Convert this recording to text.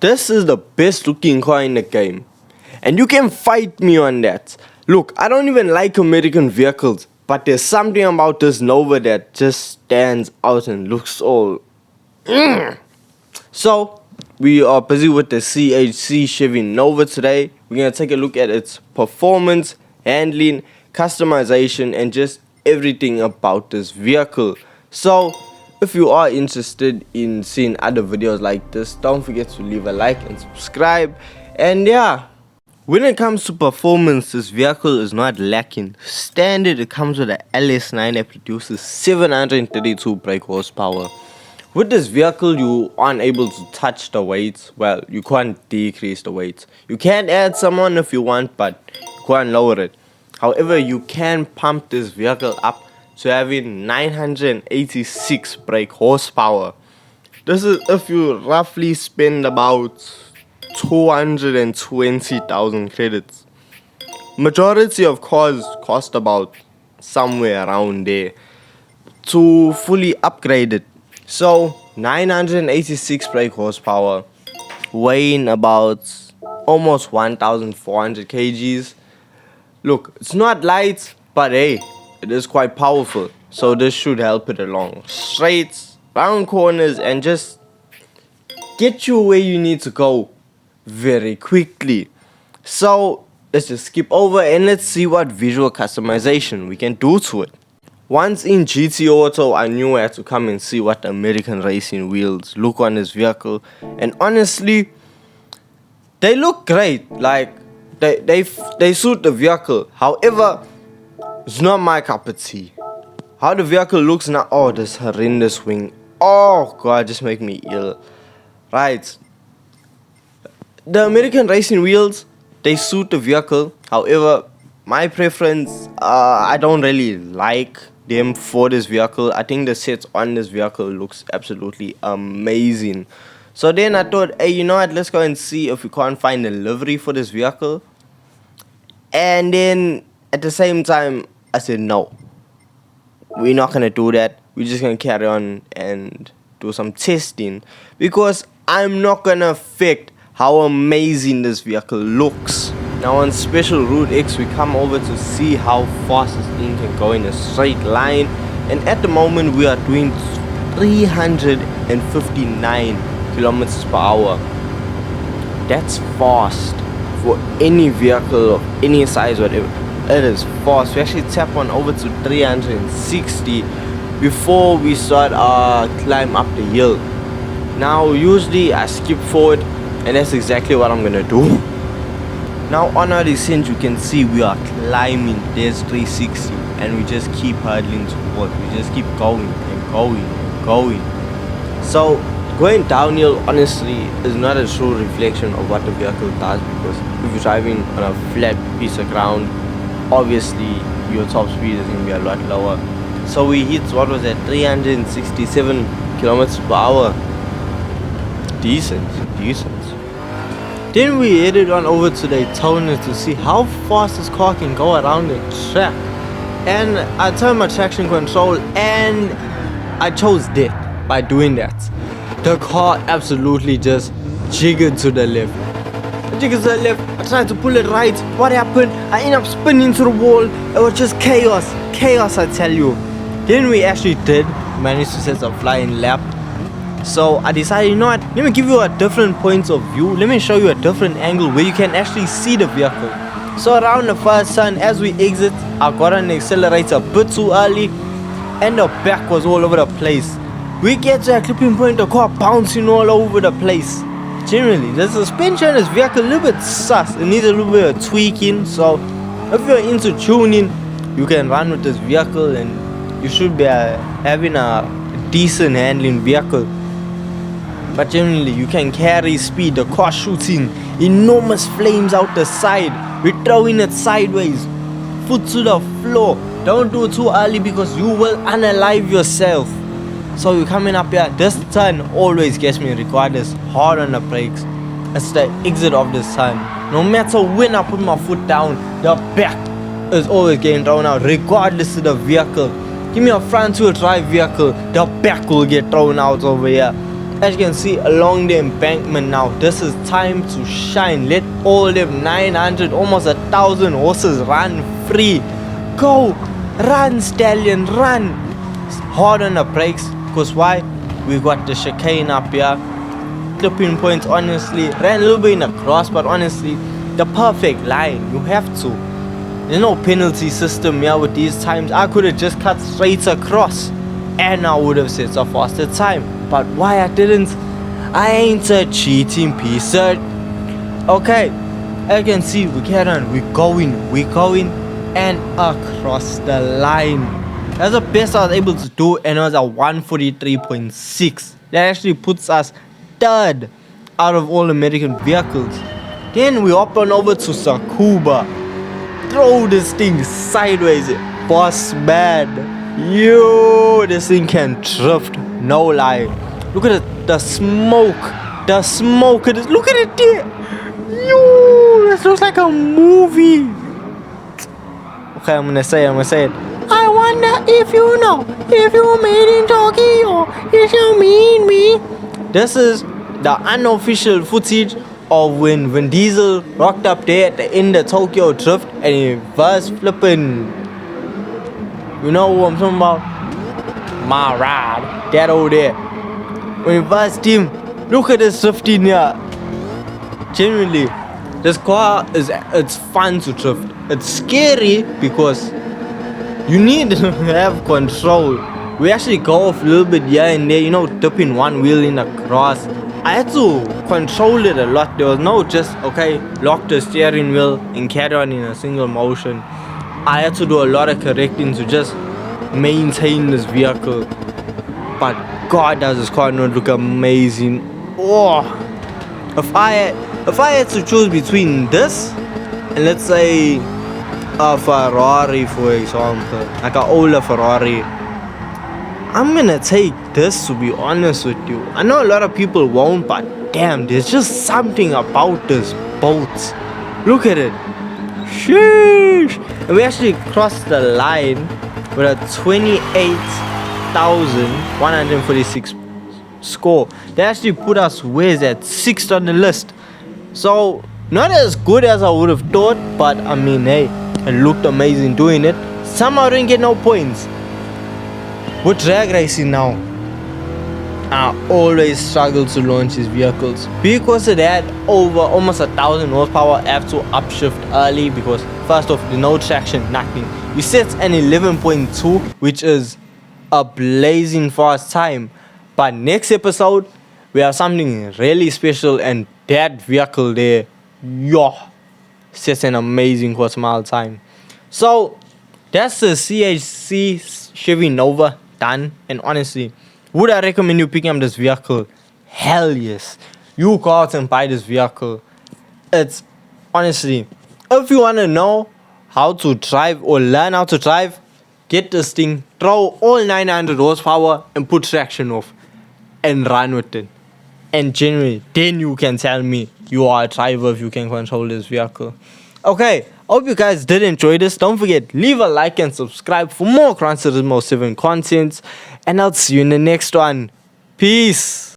This is the best looking car in the game. And you can fight me on that. Look, I don't even like American vehicles, but there's something about this Nova that just stands out and looks all... So, we are busy with the CHC Chevy Nova today. We're going to take a look at its performance, handling, customization, and just everything about this vehicle. So, if you are interested in seeing other videos like this, don't forget to leave a like and subscribe. And yeah, when it comes to performance, this vehicle is not lacking. Standard, it comes with an LS9 that produces 732 brake horsepower. With this vehicle, you aren't able to touch the weights. Well, you can't decrease the weights. You can add some on if you want, but you can't lower it. However, you can pump this vehicle up to having 986 brake horsepower. This is if you roughly spend about 220,000 credits. Majority of cars cost about somewhere around there to fully upgrade it. So 986 brake horsepower, weighing about almost 1,400 kgs. Look, it's not light, but hey, it is quite powerful, so this should help it along. Straights, round corners, and just get you where you need to go very quickly. So let's just skip over and let's see what visual customization we can do to it. Once in GT Auto, I knew I had to come and see what the American racing wheels look on this vehicle, and honestly, they look great. Like they suit the vehicle. However, it's not my cup of tea. How the vehicle looks now. Oh, this horrendous wing. Oh god, just make me ill. Right. The American racing wheels, they suit the vehicle. However, my preference, I don't really like them for this vehicle. I think the sets on this vehicle looks absolutely amazing. So then I thought, hey, you know what? Let's go and see if we can't find a livery for this vehicle. And then at the same time, I said, no, we're not going to do that. We're just going to carry on and do some testing, because I'm not going to affect how amazing this vehicle looks. Now on Special Route X, we come over to see how fast this thing can go in a straight line. And at the moment, we are doing 359 kilometers per hour. That's fast for any vehicle of any size, whatever. It is fast. We actually tap on over to 360 before we start our climb up the hill. Now usually I skip forward, and that's exactly what I'm gonna do. Now on our descent, you can see we are climbing. There's 360, and we just keep hurdling towards. We just keep going and going and going. So going downhill, honestly, is not a true reflection of what the vehicle does, because if you're driving on a flat piece of ground, obviously your top speed is going to be a lot lower. So we hit, what was that, 367 kilometers per hour. Decent. Then we headed on over to Daytona to see how fast this car can go around the track. And I turned my traction control and I chose death by doing that. The car absolutely just jiggered to the left. I tried to pull it right. What happened? I ended up spinning to the wall. It was just chaos, I tell you. Then we actually did manage to set a flying lap. So I decided, you know what, let me give you a different point of view. Let me show you a different angle where you can actually see the vehicle. So around the first turn, as we exit, I got on the accelerator a bit too early, and the back was all over the place. We get to a clipping point, the car bouncing all over the place. Generally, the suspension in this vehicle a little bit sus. It needs a little bit of tweaking. So if you're into tuning, you can run with this vehicle, and you should be having a decent handling vehicle. But generally, you can carry speed. The car shooting enormous flames out the side. We're throwing it sideways, foot to the floor. Don't do it too early, because you will unalive yourself. So you're coming up here. This turn always gets me regardless. Hard on the brakes. It's the exit of this turn. No matter when I put my foot down, the back is always getting thrown out, regardless of the vehicle. Give me a front wheel drive vehicle, the back will get thrown out over here. As you can see along the embankment now, this is time to shine. Let all them 900, almost 1,000 horses run free. Go, run stallion, run. Hard on the brakes, because why? We got the chicane up here. Clipping points, honestly, ran a little bit in the cross, but honestly, the perfect line. You have to. There's no penalty system here with these times. I could have just cut straight across and I would have set a faster time. But why I didn't? I ain't a cheating piece. Okay, as you can see, we carry on. We're going, and across the line. That's the best I was able to do, and it was a 143.6. That actually puts us third out of all American vehicles. Then we hop on over to Sakuba. Throw this thing sideways, boss man. Yo, this thing can drift, no lie. Look at it, the smoke. Look at it there. Yo, this looks like a movie. Okay, I'm gonna say it. I wonder if you know, if you made in Tokyo, you shall meet me. This is the unofficial footage of when Vin Diesel rocked up there at the end of Tokyo Drift and he was flipping. You know what I'm talking about? My ride, that over there. When he buzzed him, look at this drifting here. Genuinely, this car it's fun to drift. It's scary because you need to have control. We actually go off a little bit here and there, you know, dipping one wheel in the grass. I had to control it a lot. There was no just, okay, lock the steering wheel and carry on in a single motion. I had to do a lot of correcting to just maintain this vehicle. But God, does this car not look amazing. Oh, if I had to choose between this and let's say a Ferrari, for example, like an older Ferrari, I'm gonna take this, to be honest with you. I know a lot of people won't, but damn, there's just something about this boat. Look at it. Sheesh. And we actually crossed the line with a 28,146 score. They actually put us where's at 6th on the list. So not as good as I would have thought, but I mean, hey, it looked amazing doing it. Somehow I didn't get no points. With drag racing now, I always struggle to launch these vehicles because it had over almost 1,000 horsepower. I have to upshift early because first off, no traction, nothing. We set an 11.2, which is a blazing fast time. But next episode, we have something really special, and that vehicle there, yo, sets an amazing quarter mile time. So that's the CHC Chevy Nova done, and honestly, would I recommend you picking up this vehicle? Hell yes. You go out and buy this vehicle. It's honestly, if you want to know how to drive or learn how to drive, get this thing, throw all 900 horsepower and put traction off and run with it. And genuinely, then you can tell me you are a driver if you can control this vehicle. Okay, hope you guys did enjoy this. Don't forget, leave a like and subscribe for more Gran Turismo 7 content. And I'll see you in the next one. Peace.